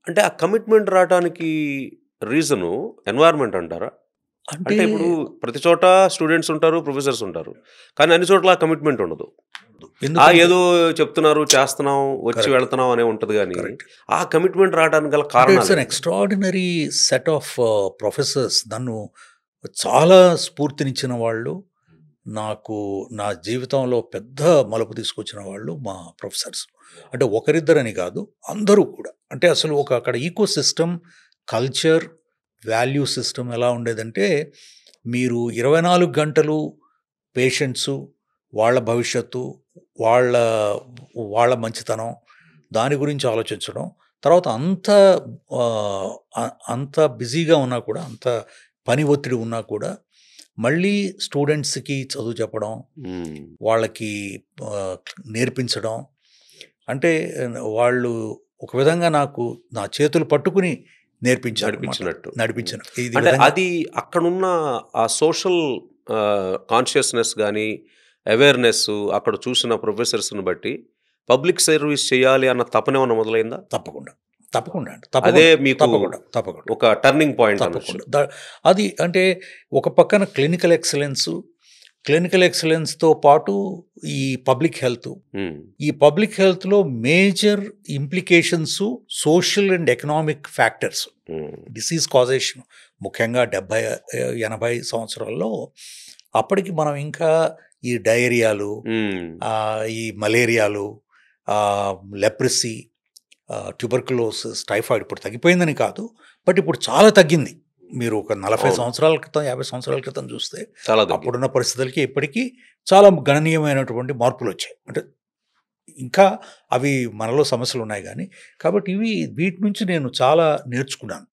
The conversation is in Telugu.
అంటే ఆ కమిట్మెంట్ రావటానికి రీజను ఎన్వైర్న్మెంట్ అంటారా? అంటే అంటే ఇప్పుడు ప్రతి చోట స్టూడెంట్స్ ఉంటారు, ప్రొఫెసర్స్ ఉంటారు. కానీ అన్ని చోట్ల ఆ కమిట్మెంట్ ఉండదు. ఎందుకంటే ఏదో చెప్తున్నారు, చేస్తున్నాం, వచ్చి కరెక్ట్. వెళ్తున్నాం అనే ఉంటది గానీ, కరెక్ట్. ఆ కమిట్మెంట్ రావడానికి గల అంటే ఇట్స్ అన్ కారణాలేంటి? Extraordinary set of professors. నన్ను చాలా స్ఫూర్తినిచ్చిన వాళ్ళు, నాకు నా జీవితంలో పెద్ద మలుపు తీసుకొచ్చిన వాళ్ళు మా ప్రొఫెసర్స్. అంటే ఒకరిద్దరని కాదు, అందరూ కూడా. అంటే అసలు అక్కడ ecosystem, culture, value system ఎలా ఉండేదంటే, మీరు 24 గంటలు పేషెంట్సు, వాళ్ళ భవిష్యత్తు, వాళ్ళ వాళ్ళ మంచితనం, దాని గురించి ఆలోచించడం. తర్వాత అంత బిజీగా ఉన్నా కూడా, అంత పని ఒత్తిడి ఉన్నా కూడా, మళ్ళీ స్టూడెంట్స్‌కి చదువు చెప్పడం, హ్మ్. వాళ్ళకి ఆహ్, నేర్పించడం. అంటే వాళ్ళు ఒక విధంగా నాకు నా చేతులు పట్టుకుని నేర్పించారనమాట. నడిపించినట్టు. హ్మ్. నడిపించిన ఈ అంటే విధంగా. అది అక్కడున్న ఆ సోషల్ కాన్షియస్‌నెస్ గాని, అవేర్‌నెస్సు అక్కడ చూసిన ప్రొఫెసర్స్‌ని బట్టి పబ్లిక్ సర్వీస్ చేయాలి అన్న తపనేమన్నా మొదలైందా? తప్పకుండా. తప్పకుండా అండి. అదే తప్పకుండా. మీకు తప్పకుండా. తప్పకుండా. ఒక టర్నింగ్ పాయింట్ అనొచ్చు. తప్పకుండా. అది అంటే ఒక పక్కన క్లినికల్ ఎక్సలెన్స్‌తో పాటు ఈ పబ్లిక్ హెల్త్. హ్మ్. ఈ పబ్లిక్ హెల్త్‌లో major implications social and economic factors. Hmm. Disease causation ముఖ్యంగా 70, 80 సంవత్సరాల్లో అప్పటికి మనం ఇంకా ఈ డయేరియాలు, హ్మ్. ఈ మలేరియాలు, లెప్రసీ, ట్యూబర్కులోసిస్, టైఫాయిడ్ ఇప్పుడు తగ్గిపోయిందని కాదు. బట్ ఇప్పుడు చాలా తగ్గింది. మీరు ఒక 40 అవును. సంవత్సరాల క్రితం, 50 సంవత్సరాల క్రితం చూస్తే చాలా తగ్గింది. అప్పుడున్న పరిస్థితులకి ఇప్పటికీ చాలా గణనీయమైనటువంటి మార్పులొచ్చాయి. అంటే ఇంకా అవి మనలో సమస్యలున్నాయి గానీ, కాబట్టి వీటి నుంచి నేను చాలా నేర్చుకున్నాను.